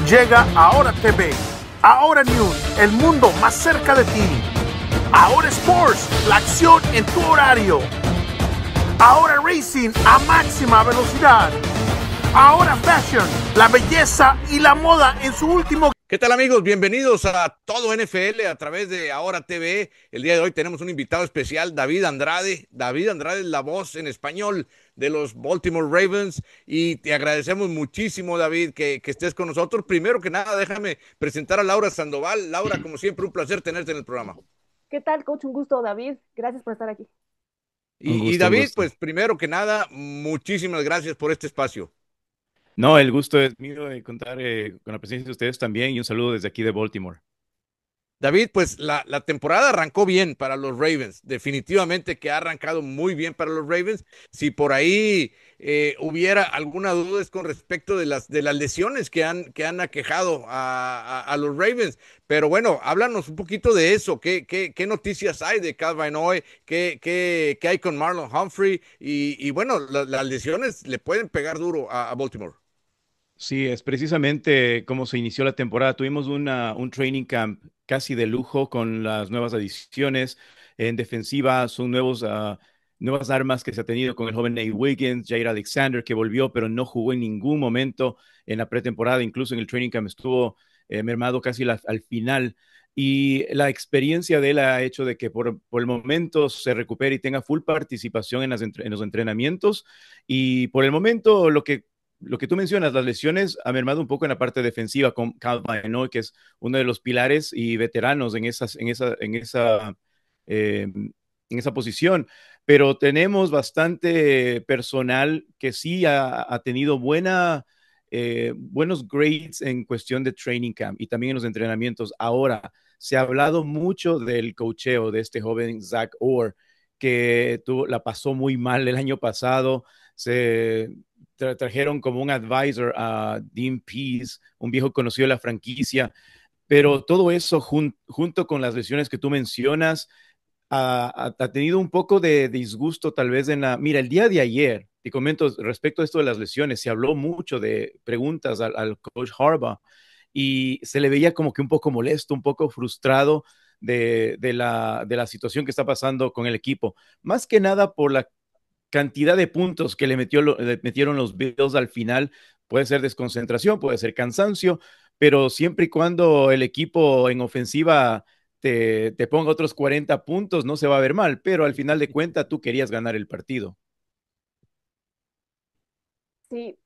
Llega Ahora TV, Ahora News, el mundo más cerca de ti. Ahora Sports, la acción en tu horario. Ahora Racing a máxima velocidad. Ahora Fashion, la belleza y la moda en su último. ¿Qué tal, amigos? Bienvenidos a Todo NFL a través de Ahora TV. El día de hoy tenemos un invitado especial, David Andrade. David Andrade es la voz en español de los Baltimore Ravens y te agradecemos muchísimo, David, que estés con nosotros. Primero que nada, déjame presentar a Laura Sandoval. Laura, como siempre, un placer tenerte en el programa. ¿Qué tal, coach? Un gusto, David. Gracias por estar aquí. Y, y Un David, gusto. pues primero que nada, muchísimas gracias por este espacio. No, el gusto es mío de contar con la presencia de ustedes también y un saludo desde aquí de Baltimore. David, pues la temporada arrancó bien para los Ravens. Definitivamente que ha arrancado muy bien para los Ravens. Si por ahí hubiera alguna duda es con respecto de las lesiones que han aquejado a los Ravens. Pero bueno, háblanos un poquito de eso. ¿Qué noticias hay de Calvin Hoy? ¿Qué hay con Marlon Humphrey? Y bueno, las lesiones le pueden pegar duro a Baltimore. Sí, es precisamente como se inició la temporada. Tuvimos un training camp casi de lujo con las nuevas adiciones en defensiva. Son nuevas armas que se ha tenido con el joven Nate Wiggins, Jair Alexander, que volvió, pero no jugó en ningún momento en la pretemporada. Incluso en el training camp estuvo mermado casi al final. Y la experiencia de él ha hecho de que por el momento se recupere y tenga full participación en los entrenamientos. Y por el momento lo que tú mencionas, las lesiones han mermado un poco en la parte defensiva con Calvin, ¿no? Que es uno de los pilares y veteranos en esa posición. Pero tenemos bastante personal que sí ha tenido buenos grades en cuestión de training camp y también en los entrenamientos. Ahora, se ha hablado mucho del coacheo de este joven Zach Orr, que la pasó muy mal el año pasado. Trajeron como un advisor a Dean Pease, un viejo conocido de la franquicia, pero todo eso junto con las lesiones que tú mencionas, ha tenido un poco de disgusto tal vez Mira, el día de ayer, te comento respecto a esto de las lesiones, se habló mucho de preguntas al coach Harbaugh y se le veía como que un poco molesto, un poco frustrado de la situación que está pasando con el equipo, más que nada por la cantidad de puntos que le metieron los Bills al final. Puede ser desconcentración, puede ser cansancio, pero siempre y cuando el equipo en ofensiva te ponga otros 40 puntos, no se va a ver mal, pero al final de cuentas tú querías ganar el partido. Sí.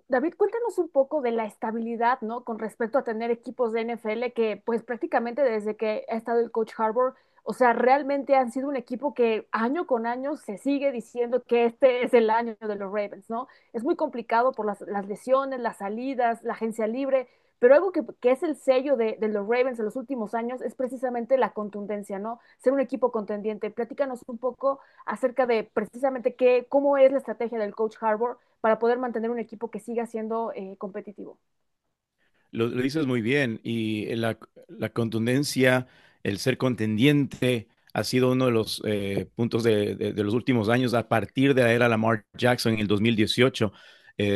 David, cuéntanos un poco de la estabilidad, ¿no? Con respecto a tener equipos de NFL que, pues prácticamente desde que ha estado el coach Harbour, o sea, realmente han sido un equipo que año con año se sigue diciendo que este es el año de los Ravens, ¿no? Es muy complicado por las lesiones, las salidas, la agencia libre, pero algo que es el sello de los Ravens en los últimos años es precisamente la contundencia, ¿no? Ser un equipo contendiente. Platícanos un poco acerca de precisamente cómo es la estrategia del coach Harbour para poder mantener un equipo que siga siendo competitivo. Lo dices muy bien y la contundencia, el ser contendiente ha sido uno de los puntos de los últimos años a partir de la era Lamar Jackson en el 2018.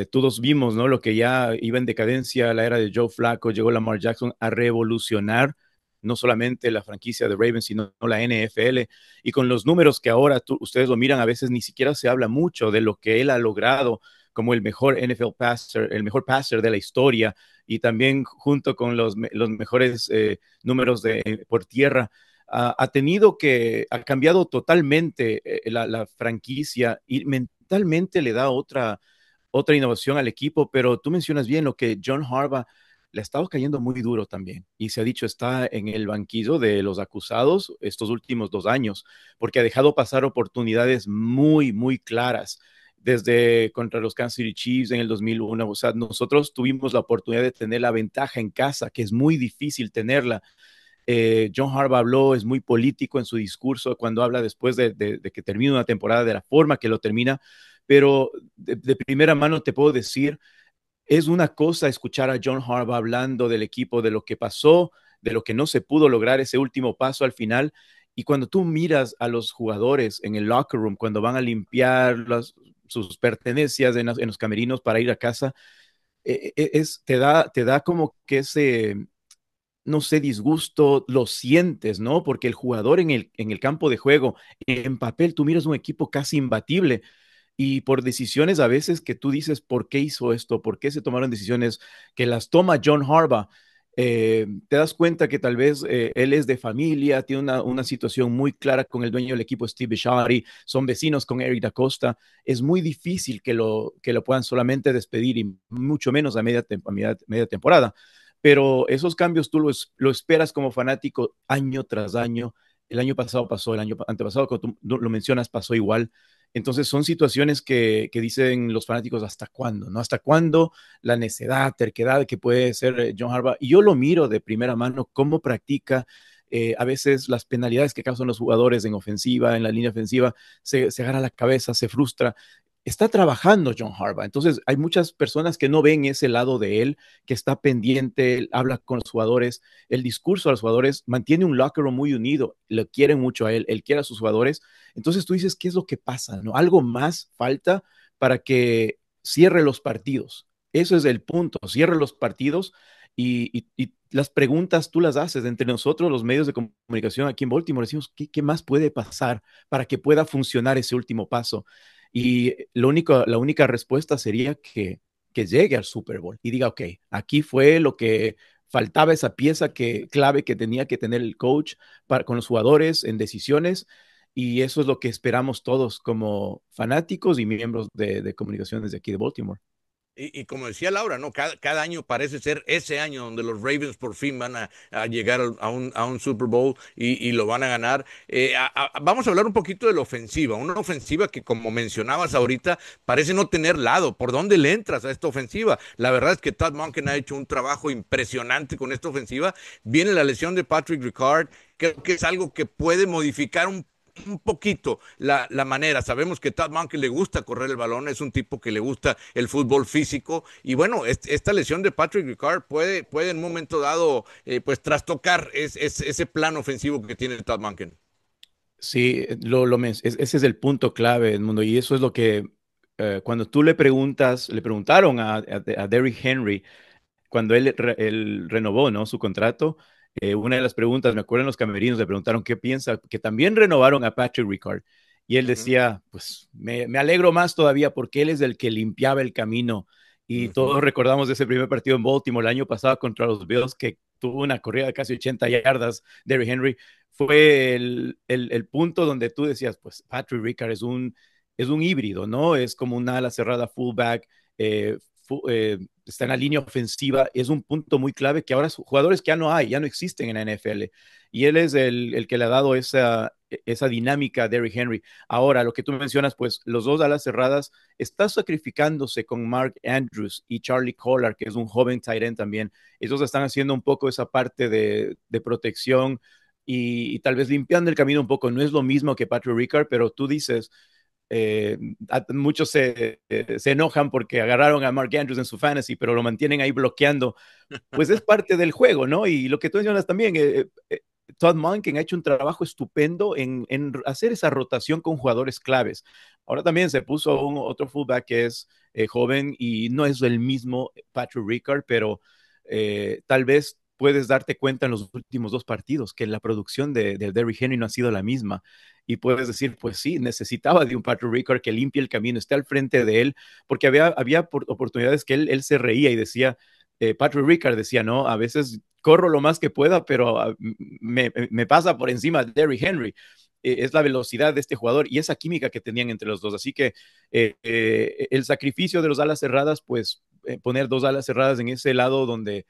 Todos vimos, ¿no? Lo que ya iba en decadencia, la era de Joe Flacco, llegó Lamar Jackson a revolucionar no solamente la franquicia de Ravens, sino la NFL. Y con los números que ahora ustedes lo miran, a veces ni siquiera se habla mucho de lo que él ha logrado como el mejor NFL passer, el mejor passer de la historia y también junto con los mejores números por tierra. Ha cambiado totalmente la franquicia y mentalmente le da otra innovación al equipo, pero tú mencionas bien lo que John Harbaugh le ha estado cayendo muy duro también y se ha dicho está en el banquillo de los acusados estos últimos 2 años porque ha dejado pasar oportunidades muy, muy claras desde contra los Kansas City Chiefs en el 2001. O sea, nosotros tuvimos la oportunidad de tener la ventaja en casa, que es muy difícil tenerla. John Harbaugh habló, es muy político en su discurso cuando habla después de que termina una temporada de la forma que lo termina, pero de primera mano te puedo decir, es una cosa escuchar a John Harbaugh hablando del equipo, de lo que pasó, de lo que no se pudo lograr ese último paso al final. Y cuando tú miras a los jugadores en el locker room, cuando van a limpiar sus pertenencias en los camerinos para ir a casa, te da como que ese, no sé, disgusto, lo sientes, ¿no? Porque el jugador en el campo de juego, en papel, tú miras un equipo casi imbatible y por decisiones a veces que tú dices, ¿por qué hizo esto? ¿Por qué se tomaron decisiones que las toma John Harbaugh? Te das cuenta que tal vez él es de familia, tiene una situación muy clara con el dueño del equipo, Steve Bisciotti, son vecinos con Eric Da Costa. Es muy difícil que lo puedan solamente despedir y mucho menos a media temporada. Pero esos cambios tú lo esperas como fanático año tras año. El año pasado pasó, el año antepasado, como tú lo mencionas, pasó igual. Entonces son situaciones que dicen los fanáticos, ¿hasta cuándo? ¿No? ¿Hasta cuándo la necedad, terquedad que puede ser John Harbaugh? Y yo lo miro de primera mano, cómo practica, a veces las penalidades que causan los jugadores en ofensiva, en la línea ofensiva, se agarra la cabeza, se frustra. Está trabajando John Harbaugh. Entonces hay muchas personas que no ven ese lado de él, que está pendiente, él habla con los jugadores, el discurso a los jugadores, mantiene un locker room muy unido, le quieren mucho a él quiere a sus jugadores. Entonces tú dices, ¿qué es lo que pasa? ¿No? Algo más falta para que cierre los partidos. Eso es el punto, cierre los partidos y las preguntas tú las haces entre nosotros, los medios de comunicación aquí en Baltimore, decimos, ¿qué más puede pasar para que pueda funcionar ese último paso? Y la única respuesta sería que llegue al Super Bowl y diga, ok, aquí fue lo que faltaba, esa pieza clave que tenía que tener el coach con los jugadores en decisiones, y eso es lo que esperamos todos como fanáticos y miembros de comunicaciones de aquí de Baltimore. Y como decía Laura, ¿no? Cada año parece ser ese año donde los Ravens por fin van a llegar a un Super Bowl y lo van a ganar. Vamos a hablar un poquito de la ofensiva, una ofensiva que, como mencionabas ahorita, parece no tener lado. ¿Por dónde le entras a esta ofensiva? La verdad es que Todd Monken ha hecho un trabajo impresionante con esta ofensiva. Viene la lesión de Patrick Ricard, creo que es algo que puede modificar un poquito la manera. Sabemos que Todd Monken le gusta correr el balón, es un tipo que le gusta el fútbol físico. Y bueno, esta lesión de Patrick Ricard puede en un momento dado pues trastocar ese plan ofensivo que tiene Todd Monken. Sí, ese es el punto clave, Edmundo, y eso es lo que cuando tú le preguntaron a Derrick Henry cuando él renovó, ¿no? Su contrato, una de las preguntas, me acuerdo en los camerinos, le preguntaron qué piensa, que también renovaron a Patrick Ricard. Y él Uh -huh. decía, pues me alegro más todavía porque él es el que limpiaba el camino. Y Uh -huh. todos recordamos de ese primer partido en Baltimore el año pasado contra los Bills, que tuvo una corrida de casi 80 yardas, Derrick Henry. Fue el punto donde tú decías, pues Patrick Ricard es un híbrido, ¿no? Es como un ala cerrada fullback, está en la línea ofensiva, es un punto muy clave que ahora jugadores que ya no existen en la NFL. Y él es el que le ha dado esa dinámica a Derrick Henry. Ahora, lo que tú mencionas, pues los dos alas cerradas, está sacrificándose con Mark Andrews y Charlie Collar, que es un joven tight end también. Ellos están haciendo un poco esa parte de protección y tal vez limpiando el camino un poco. No es lo mismo que Patrick Ricard, pero tú dices, muchos se enojan porque agarraron a Mark Andrews en su fantasy, pero lo mantienen ahí bloqueando. Pues es parte del juego, ¿no? Y lo que tú mencionas también, Todd Monken ha hecho un trabajo estupendo en hacer esa rotación con jugadores claves. Ahora también se puso otro fullback que es joven y no es el mismo Patrick Ricard, pero tal vez puedes darte cuenta en los últimos dos partidos que la producción de Derrick Henry no ha sido la misma. Y puedes decir, pues sí, necesitaba de un Patrick Ricard que limpie el camino, esté al frente de él, porque había oportunidades que él se reía y decía, Patrick Ricard decía, no, a veces corro lo más que pueda, pero me pasa por encima de Derrick Henry. Es la velocidad de este jugador y esa química que tenían entre los dos. Así que el sacrificio de los alas cerradas, pues poner dos alas cerradas en ese lado donde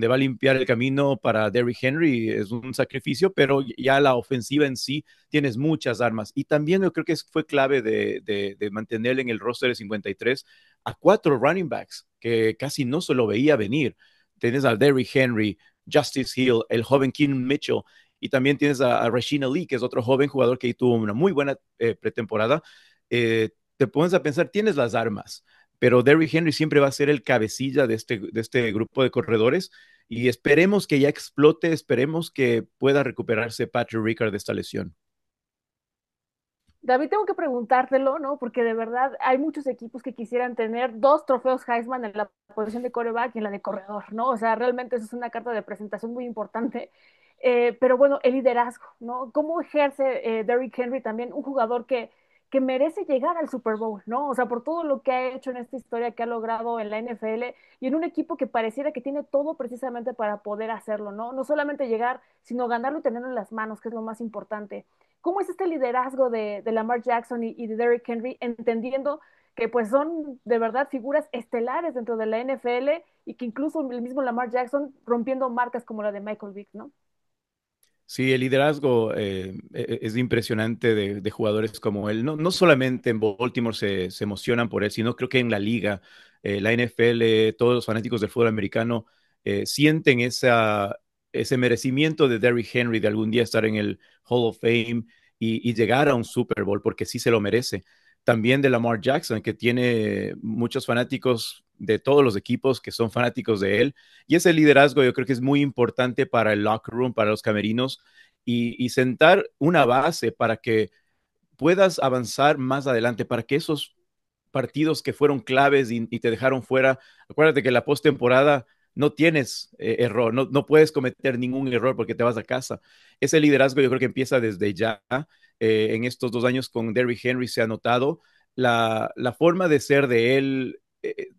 va a limpiar el camino para Derrick Henry es un sacrificio, pero ya la ofensiva en sí tienes muchas armas. Y también yo creo que fue clave de mantener en el roster de 53 a 4 running backs que casi no se lo veía venir. Tienes a Derrick Henry, Justice Hill, el joven Keenan Mitchell, y también tienes a Rasheen Ali, que es otro joven jugador que tuvo una muy buena pretemporada. Te pones a pensar, tienes las armas, pero Derrick Henry siempre va a ser el cabecilla de este grupo de corredores y esperemos que ya explote, esperemos que pueda recuperarse Patrick Ricard de esta lesión. David, tengo que preguntártelo, ¿no? Porque de verdad hay muchos equipos que quisieran tener dos trofeos Heisman en la posición de quarterback y en la de corredor, ¿no? O sea, realmente eso es una carta de presentación muy importante. Pero bueno, el liderazgo, ¿no? ¿Cómo ejerce Derrick Henry también, un jugador que merece llegar al Super Bowl, ¿no? O sea, por todo lo que ha hecho en esta historia que ha logrado en la NFL y en un equipo que pareciera que tiene todo precisamente para poder hacerlo, ¿no? No solamente llegar, sino ganarlo y tenerlo en las manos, que es lo más importante. ¿Cómo es este liderazgo de Lamar Jackson y de Derrick Henry, entendiendo que pues son de verdad figuras estelares dentro de la NFL y que incluso el mismo Lamar Jackson rompiendo marcas como la de Michael Vick, ¿no? Sí, el liderazgo es impresionante de jugadores como él. No, no solamente en Baltimore se emocionan por él, sino creo que en la liga, la NFL, todos los fanáticos del fútbol americano sienten ese merecimiento de Derrick Henry de algún día estar en el Hall of Fame y llegar a un Super Bowl, porque sí se lo merece. También de Lamar Jackson, que tiene muchos fanáticos de todos los equipos que son fanáticos de él. Y ese liderazgo yo creo que es muy importante para el locker room, para los camerinos, y sentar una base para que puedas avanzar más adelante, para que esos partidos que fueron claves y te dejaron fuera, acuérdate que la postemporada no tienes error, no puedes cometer ningún error porque te vas a casa. Ese liderazgo yo creo que empieza desde ya. En estos 2 años con Derrick Henry se ha notado la forma de ser de él.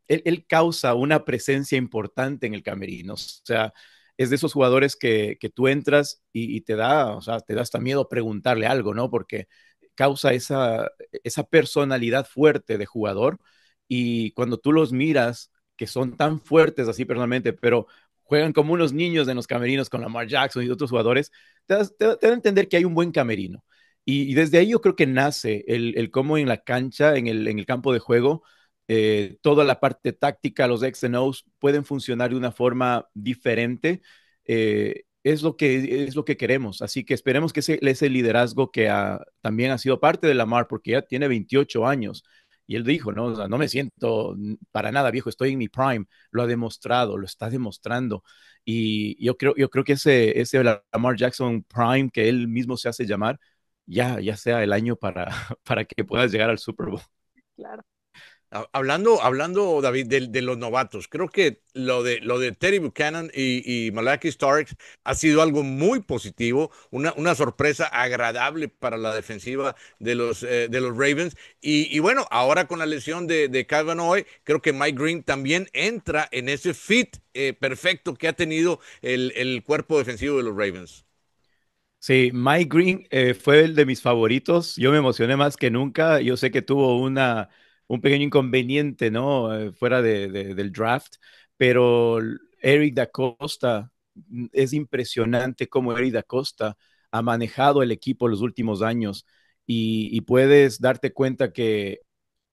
Él causa una presencia importante en el camerino. O sea, es de esos jugadores que tú entras y te da, o sea, te da hasta miedo preguntarle algo, ¿no? Porque causa esa personalidad fuerte de jugador y cuando tú los miras, que son tan fuertes así personalmente, pero juegan como unos niños en los camerinos con Lamar Jackson y otros jugadores, te da a entender que hay un buen camerino. Y desde ahí yo creo que nace el cómo en la cancha, en el campo de juego, toda la parte táctica, los X and O's pueden funcionar de una forma diferente. Es lo que queremos. Así que esperemos que ese liderazgo que también ha sido parte de Lamar, porque ya tiene 28 años. Y él dijo, no, o sea, no me siento para nada viejo, estoy en mi prime. Lo ha demostrado, lo está demostrando. Y yo creo que ese Lamar Jackson Prime que él mismo se hace llamar, ya sea el año para, para que puedas llegar al Super Bowl. Claro. Hablando, David, de los novatos, creo que lo de Terry Buchanan y Malaki Starks ha sido algo muy positivo, una sorpresa agradable para la defensiva de los Ravens. Y bueno, ahora con la lesión de Calvin Hoy, creo que Mike Green también entra en ese fit perfecto que ha tenido el cuerpo defensivo de los Ravens. Sí, Mike Green fue el de mis favoritos. Yo me emocioné más que nunca. Yo sé que tuvo un pequeño inconveniente, ¿no? Fuera del draft, pero Eric Da Costa, es impresionante cómo Eric Da Costa ha manejado el equipo los últimos años y puedes darte cuenta que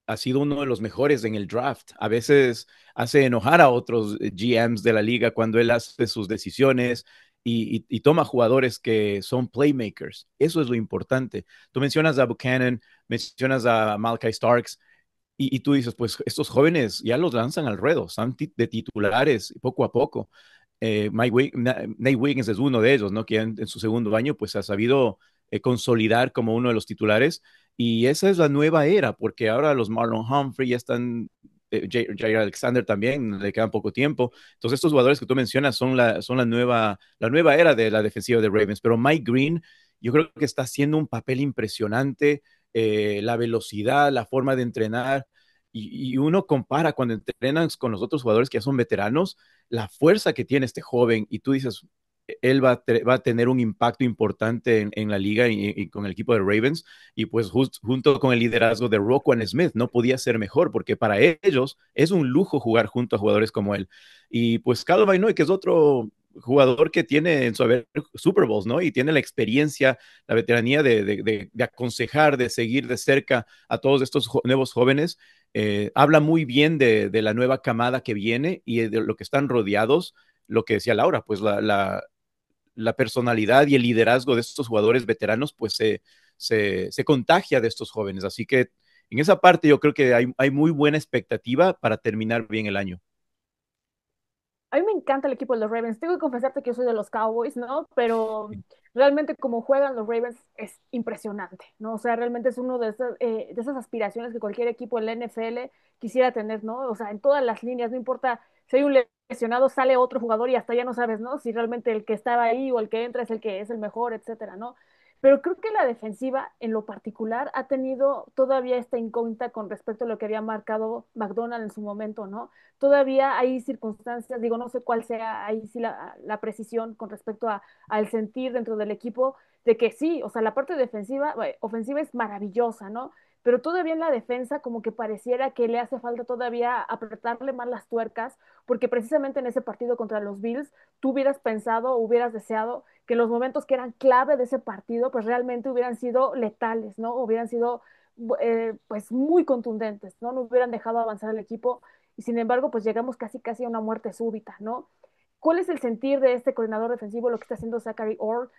ha sido uno de los mejores en el draft. A veces hace enojar a otros GMs de la liga cuando él hace sus decisiones y toma jugadores que son playmakers. Eso es lo importante. Tú mencionas a Buchanan, mencionas a Malachi Starks y tú dices, pues estos jóvenes ya los lanzan al ruedo, están de titulares poco a poco. Nate Wiggins es uno de ellos, ¿no? Que en su segundo año pues ha sabido consolidar como uno de los titulares y esa es la nueva era, porque ahora los Marlon Humphrey ya están, Jair Alexander también, le queda poco tiempo. Entonces estos jugadores que tú mencionas son la nueva era de la defensiva de Ravens, pero Mike Green yo creo que está haciendo un papel impresionante, la velocidad, la forma de entrenar. Y uno compara cuando entrenan con los otros jugadores que ya son veteranos, la fuerza que tiene este joven y tú dices, él va a tener un impacto importante en la liga y con el equipo de Ravens y pues junto con el liderazgo de Roquan Smith no podía ser mejor porque para ellos es un lujo jugar junto a jugadores como él. Y pues Calvin Noy, que es otro jugador que tiene en su haber Super Bowls, ¿no? Y tiene la experiencia, la veteranía de aconsejar, de seguir de cerca a todos estos nuevos jóvenes. Habla muy bien de la nueva camada que viene y de lo que están rodeados, lo que decía Laura, pues la personalidad y el liderazgo de estos jugadores veteranos, pues se contagia de estos jóvenes. Así que en esa parte yo creo que hay muy buena expectativa para terminar bien el año. A mí me encanta el equipo de los Ravens. Tengo que confesarte que yo soy de los Cowboys, ¿no? Pero realmente como juegan los Ravens es impresionante, ¿no? O sea, realmente es uno de esas aspiraciones que cualquier equipo en la NFL quisiera tener, ¿no? O sea, en todas las líneas, no importa si hay un lesionado, sale otro jugador y hasta ya no sabes, ¿no? Si realmente el que estaba ahí o el que entra es el que es el mejor, etcétera, ¿no? Pero creo que la defensiva, en lo particular, ha tenido todavía esta incógnita con respecto a lo que había marcado McDonald en su momento, ¿no? Todavía hay circunstancias, digo, no sé cuál sea ahí sí la precisión con respecto al sentir dentro del equipo, de que sí, o sea, la parte defensiva, ofensiva es maravillosa, ¿no? Pero todavía en la defensa como que pareciera que le hace falta todavía apretarle más las tuercas, porque precisamente en ese partido contra los Bills, tú hubieras pensado, hubieras deseado que los momentos que eran clave de ese partido, pues realmente hubieran sido letales, ¿no? Hubieran sido pues muy contundentes, ¿no? No hubieran dejado avanzar al equipo y sin embargo, pues llegamos casi casi a una muerte súbita, ¿no? ¿Cuál es el sentir de este coordinador defensivo, lo que está haciendo Zachary Orr?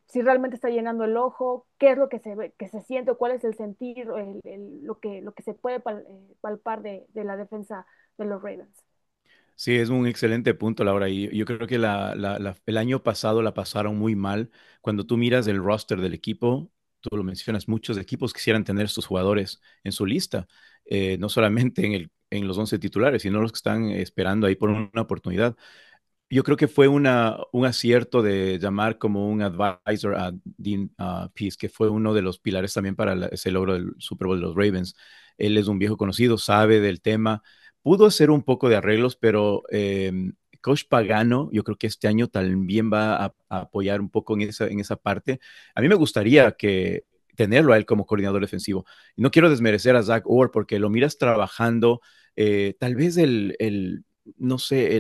Si realmente está llenando el ojo, qué es lo que que se siente, cuál es el sentir, lo que se puede palpar de la defensa de los Ravens. Sí, es un excelente punto, Laura. Y yo creo que el año pasado la pasaron muy mal. Cuando tú miras el roster del equipo, tú lo mencionas, muchos equipos quisieran tener sus jugadores en su lista, no solamente en los 11 titulares, sino los que están esperando ahí por una oportunidad. Yo creo que fue un acierto de llamar como un advisor a Dean Pease, que fue uno de los pilares también para ese logro del Super Bowl de los Ravens. Él es un viejo conocido, sabe del tema. Pudo hacer un poco de arreglos, pero Coach Pagano, yo creo que este año también va a apoyar un poco en esa parte. A mí me gustaría que tenerlo a él como coordinador defensivo. Y no quiero desmerecer a Zach Orr porque lo miras trabajando, tal vez no sé,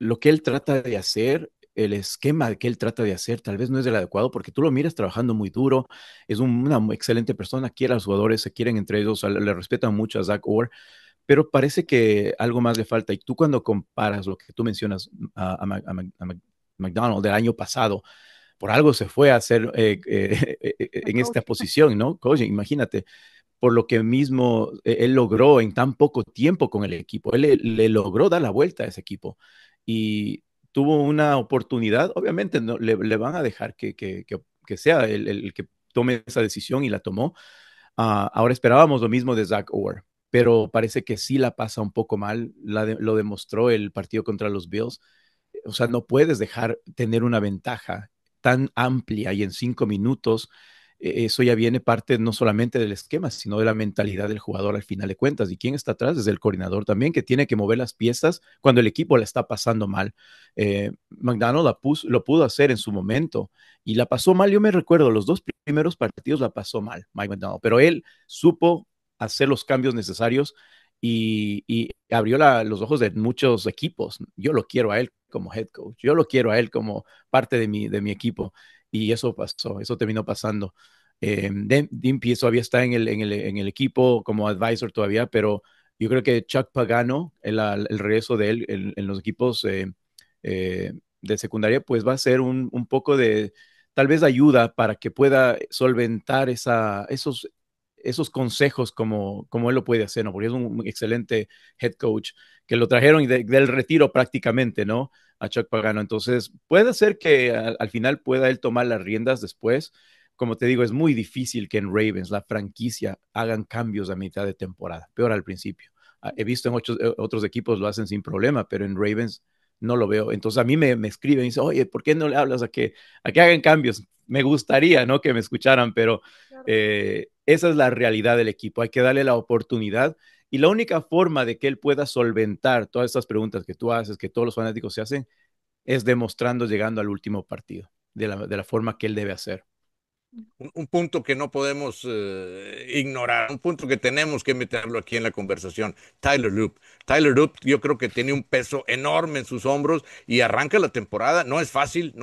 lo que él trata de hacer, el esquema que él trata de hacer, tal vez no es el adecuado porque tú lo miras trabajando muy duro, es una excelente persona, quiere a los jugadores, se quieren entre ellos, le respetan mucho a Zach Orr, pero parece que algo más le falta. Y tú cuando comparas lo que tú mencionas a McDonald del año pasado, por algo se fue a hacer en esta Coach. posición, ¿no? Coaching, imagínate por lo que mismo él logró en tan poco tiempo con el equipo. Él le logró dar la vuelta a ese equipo y tuvo una oportunidad. Obviamente no, le van a dejar que sea el que tome esa decisión y la tomó. Ahora esperábamos lo mismo de Zach Orr, pero parece que sí la pasa un poco mal. Lo demostró el partido contra los Bills. O sea, no puedes dejar tener una ventaja tan amplia y en 5 minutos. Eso ya viene parte no solamente del esquema, sino de la mentalidad del jugador al final de cuentas. ¿Y quién está atrás? Es el coordinador también, que tiene que mover las piezas cuando el equipo la está pasando mal. McDonald lo pudo hacer en su momento y la pasó mal. Yo me recuerdo, los dos primeros partidos la pasó mal, Mike McDonald, pero él supo hacer los cambios necesarios y abrió los ojos de muchos equipos. Yo lo quiero a él como head coach, yo lo quiero a él como parte de mi equipo. Y eso pasó, eso terminó pasando. Dean Pease todavía está en el equipo como advisor todavía, pero yo creo que Chuck Pagano, el regreso de él en los equipos de secundaria, pues va a ser un poco de, tal vez ayuda para que pueda solventar esos consejos como él lo puede hacer, ¿no? Porque es un excelente head coach que lo trajeron del retiro prácticamente, ¿no? A Chuck Pagano. Entonces, puede ser que al final pueda él tomar las riendas después. Como te digo, es muy difícil que en Ravens, la franquicia, hagan cambios a mitad de temporada, peor al principio. He visto en otros equipos lo hacen sin problema, pero en Ravens no lo veo. Entonces a mí me escriben y dicen, oye, ¿por qué no le hablas a que hagan cambios? Me gustaría, ¿no? Que me escucharan, pero Claro. esa es la realidad del equipo. Hay que darle la oportunidad y la única forma de que él pueda solventar todas estas preguntas que tú haces, que todos los fanáticos se hacen, es demostrando llegando al último partido, de la forma que él debe hacer. Un punto que no podemos ignorar, un punto que tenemos que meterlo aquí en la conversación. Tyler Loop. Tyler Loop yo creo que tiene un peso enorme en sus hombros y arranca la temporada. No es fácil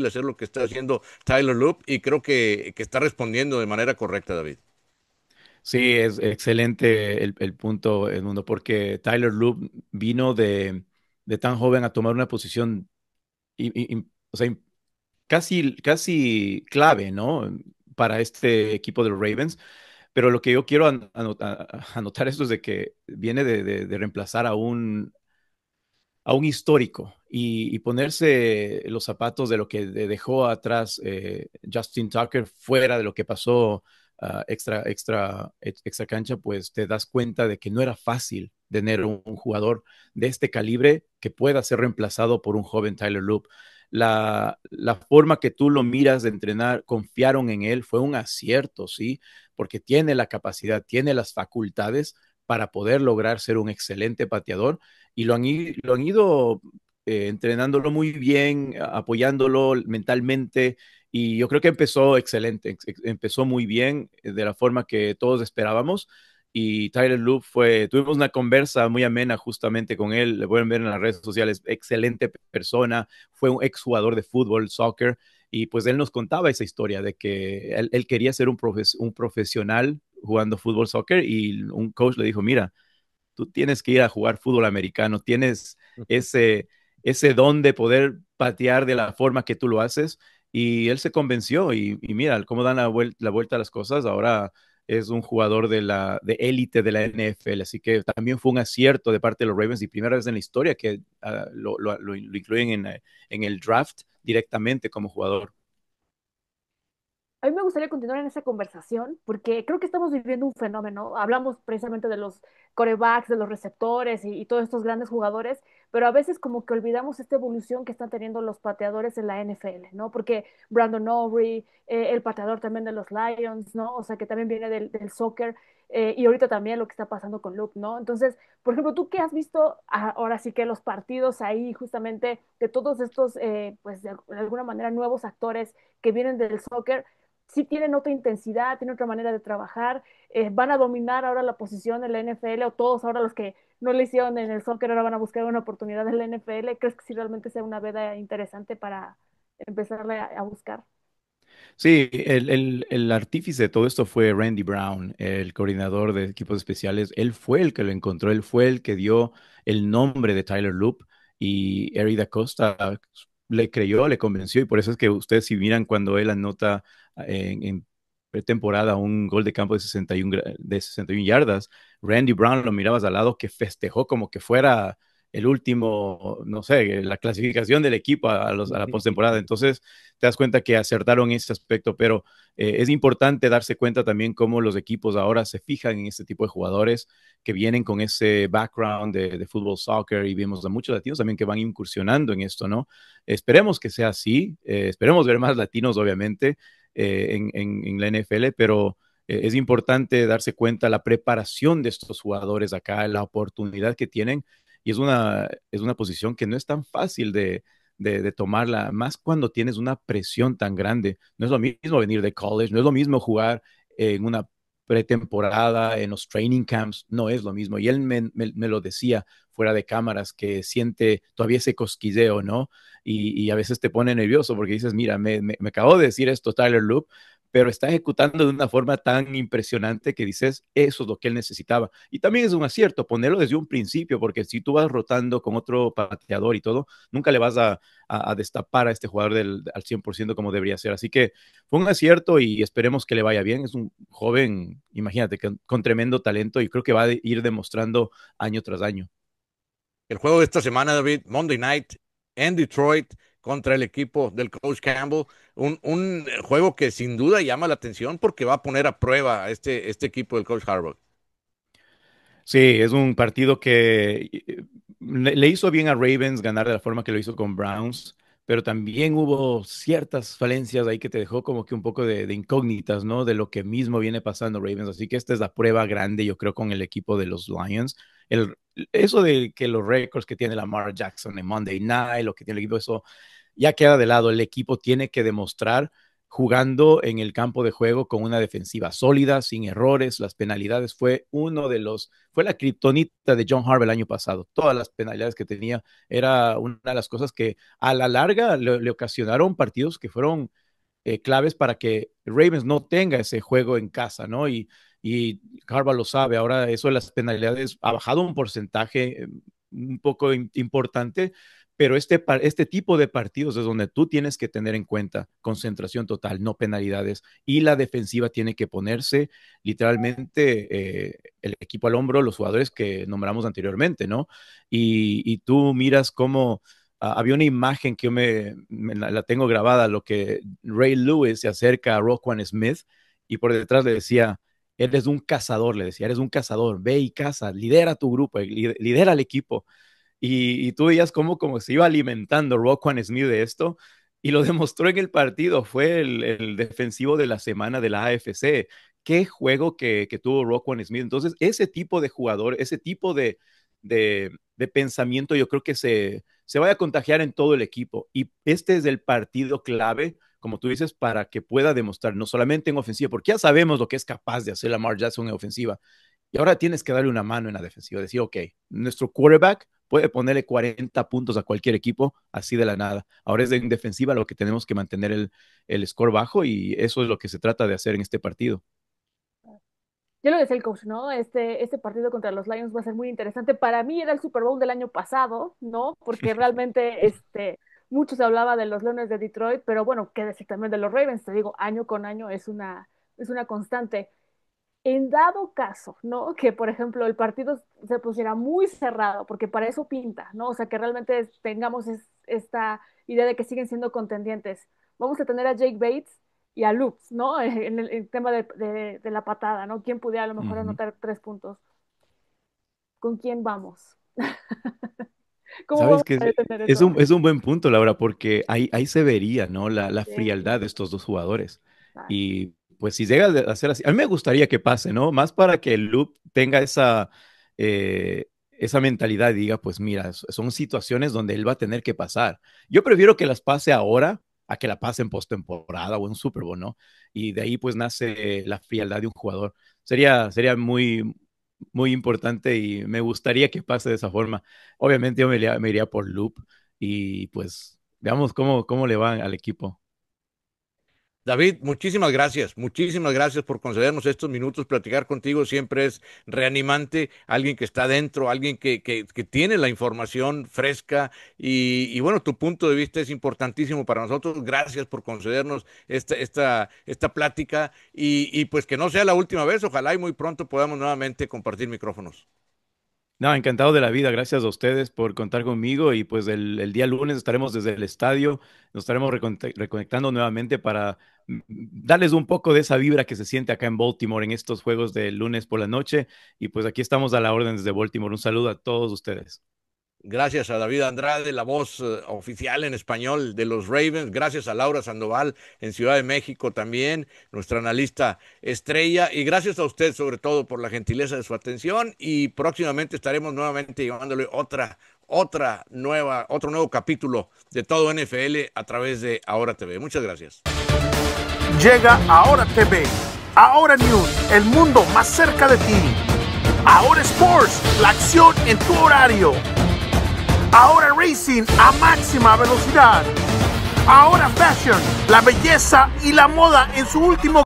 hacer lo que está haciendo Tyler Loop y creo que está respondiendo de manera correcta, David. Sí, es excelente el punto, Edmundo, porque Tyler Loop vino de tan joven a tomar una posición o sea, casi clave, ¿no? Para este equipo de los Ravens. Pero lo que yo quiero anotar esto es de que viene de reemplazar a un histórico y ponerse los zapatos de lo que dejó atrás Justin Tucker fuera de lo que pasó extra cancha, pues te das cuenta de que no era fácil tener un jugador de este calibre que pueda ser reemplazado por un joven Tyler Loop. La forma que tú lo miras de entrenar, confiaron en él, fue un acierto, ¿sí? Porque tiene la capacidad, tiene las facultades para poder lograr ser un excelente pateador y lo han ido entrenándolo muy bien, apoyándolo mentalmente y yo creo que empezó excelente, empezó muy bien de la forma que todos esperábamos y Tyler Loop tuvimos una conversa muy amena justamente con él, le pueden ver en las redes sociales, excelente persona, fue un exjugador de fútbol, soccer, y pues él nos contaba esa historia de que él quería ser un profesional jugando fútbol, soccer, y un coach le dijo, mira, tú tienes que ir a jugar fútbol americano, tienes ese, ese don de poder patear de la forma que tú lo haces, y él se convenció, y mira cómo dan la vuelta a las cosas, ahora es un jugador de élite de la NFL, así que también fue un acierto de parte de los Ravens y primera vez en la historia que lo incluyen en el draft directamente como jugador. A mí me gustaría continuar en esa conversación porque creo que estamos viviendo un fenómeno. Hablamos precisamente de los corebacks, de los receptores y todos estos grandes jugadores, pero a veces como que olvidamos esta evolución que están teniendo los pateadores en la NFL, ¿no? Porque Brandon Aubrey, el pateador también de los Lions, ¿no? O sea, que también viene del soccer, y ahorita también lo que está pasando con Luke, ¿no? Entonces, por ejemplo, tú qué has visto ahora sí que los partidos ahí justamente de todos estos, pues de alguna manera nuevos actores que vienen del soccer, sí tienen otra intensidad, tienen otra manera de trabajar, van a dominar ahora la posición en la NFL, o todos ahora los que no le hicieron en el soccer ahora van a buscar una oportunidad en la NFL. ¿Crees que sí realmente sea una veda interesante para empezarle a buscar? Sí, el artífice de todo esto fue Randy Brown, el coordinador de equipos especiales. Él fue el que lo encontró, él fue el que dio el nombre de Tyler Loop y Eri Da Costa le creyó, le convenció y por eso es que ustedes si miran cuando él anota en pretemporada un gol de campo de 61 yardas, Randy Brown lo mirabas al lado que festejó como que fuera el último, no sé, la clasificación del equipo a la postemporada. Entonces, te das cuenta que acertaron en ese aspecto, pero es importante darse cuenta también cómo los equipos ahora se fijan en este tipo de jugadores que vienen con ese background de fútbol, soccer, y vemos a muchos latinos también que van incursionando en esto, ¿no? Esperemos que sea así, esperemos ver más latinos, obviamente, en la NFL, pero es importante darse cuenta la preparación de estos jugadores acá, la oportunidad que tienen, y es una posición que no es tan fácil de tomarla, más cuando tienes una presión tan grande. No es lo mismo venir de college, no es lo mismo jugar en una pretemporada, en los training camps, no es lo mismo. Y él me lo decía fuera de cámaras, que siente todavía ese cosquilleo, ¿no? Y a veces te pone nervioso porque dices, mira, me acabo de decir esto Tyler Loop, pero está ejecutando de una forma tan impresionante que dices, eso es lo que él necesitaba. Y también es un acierto ponerlo desde un principio, porque si tú vas rotando con otro pateador y todo, nunca le vas a destapar a este jugador al 100% como debería ser. Así que fue un acierto y esperemos que le vaya bien. Es un joven, imagínate, con tremendo talento y creo que va a ir demostrando año tras año. El juego de esta semana, David, Monday Night en Detroit contra el equipo del coach Campbell. Un juego que sin duda llama la atención porque va a poner a prueba a este equipo del coach Harbaugh. Sí, es un partido que le hizo bien a Ravens ganar de la forma que lo hizo con Browns, pero también hubo ciertas falencias ahí que te dejó como que un poco de incógnitas, ¿no? De lo que mismo viene pasando Ravens. Así que esta es la prueba grande, yo creo, con el equipo de los Lions. El, Eso de que los récords que tiene Lamar Jackson en Monday Night, lo que tiene el equipo, eso ya queda de lado. El equipo tiene que demostrar jugando en el campo de juego con una defensiva sólida, sin errores. Las penalidades fue la kriptonita de John Harbaugh el año pasado. Todas las penalidades que tenía era una de las cosas que a la larga le ocasionaron partidos que fueron claves para que Ravens no tenga ese juego en casa, ¿no? Y Harbaugh lo sabe, ahora eso de las penalidades ha bajado un porcentaje un poco importante, pero este tipo de partidos es donde tú tienes que tener en cuenta concentración total, no penalidades, y la defensiva tiene que ponerse literalmente el equipo al hombro, los jugadores que nombramos anteriormente, ¿no? Y tú miras cómo había una imagen que yo la tengo grabada, lo que Ray Lewis se acerca a Roquan Smith y por detrás le decía, eres un cazador, le decía, eres un cazador, ve y caza, lidera tu grupo, lidera al equipo. Y tú veías cómo se iba alimentando Roquan Smith de esto y lo demostró en el partido. Fue el defensivo de la semana de la AFC. Qué juego que tuvo Roquan Smith. Entonces, ese tipo de jugador, ese tipo de pensamiento, yo creo que se vaya a contagiar en todo el equipo. Y este es el partido clave, como tú dices, para que pueda demostrar, no solamente en ofensiva, porque ya sabemos lo que es capaz de hacer Lamar Jackson en ofensiva. Y ahora tienes que darle una mano en la defensiva, decir, ok, nuestro quarterback puede ponerle 40 puntos a cualquier equipo así de la nada. Ahora es en defensiva lo que tenemos que mantener el score bajo y eso es lo que se trata de hacer en este partido. Ya lo decía el coach, ¿no? Este partido contra los Lions va a ser muy interesante. Para mí era el Super Bowl del año pasado, ¿no? Porque realmente mucho se hablaba de los Leones de Detroit, pero bueno, qué decir también de los Ravens, te digo, año con año es una constante. En dado caso, ¿no? Que, por ejemplo, el partido se pusiera muy cerrado, porque para eso pinta, ¿no? O sea, que realmente tengamos esta idea de que siguen siendo contendientes. Vamos a tener a Jake Bates y a Loops, ¿no? En el tema de la patada, ¿no? ¿Quién pudiera a lo mejor anotar 3 puntos? ¿Con quién vamos? ¿Cómo Sabes vamos que a detener es eso? un buen punto, Laura, porque ahí se vería, ¿no? La Sí, frialdad de estos dos jugadores. exacto. Y pues si llega a ser así, a mí me gustaría que pase, ¿no? Más para que el Loop tenga esa mentalidad y diga, pues mira, son situaciones donde él va a tener que pasar. Yo prefiero que las pase ahora a que la pase en postemporada o en Super Bowl, ¿no? Y de ahí pues nace la frialdad de un jugador. Sería muy, muy importante y me gustaría que pase de esa forma. Obviamente yo me iría por Loop y pues veamos cómo le va al equipo. David, muchísimas gracias por concedernos estos minutos. Platicar contigo siempre es reanimante, alguien que está dentro, alguien que tiene la información fresca y bueno, tu punto de vista es importantísimo para nosotros. Gracias por concedernos esta plática y pues que no sea la última vez, ojalá y muy pronto podamos nuevamente compartir micrófonos. No, encantado de la vida. Gracias a ustedes por contar conmigo y pues el día lunes estaremos desde el estadio, nos estaremos reconectando nuevamente para darles un poco de esa vibra que se siente acá en Baltimore en estos juegos de lunes por la noche y pues aquí estamos a la orden desde Baltimore. Un saludo a todos ustedes. Gracias a David Andrade, la voz oficial en español de los Ravens. Gracias a Laura Sandoval en Ciudad de México también, nuestra analista estrella. Y gracias a usted sobre todo por la gentileza de su atención. Y próximamente estaremos nuevamente llevándole otro nuevo capítulo de todo NFL a través de Ahora TV. Muchas gracias. Llega Ahora TV, Ahora News, el mundo más cerca de ti. Ahora Sports, la acción en tu horario. Ahora Racing a máxima velocidad. Ahora Fashion, la belleza y la moda en su último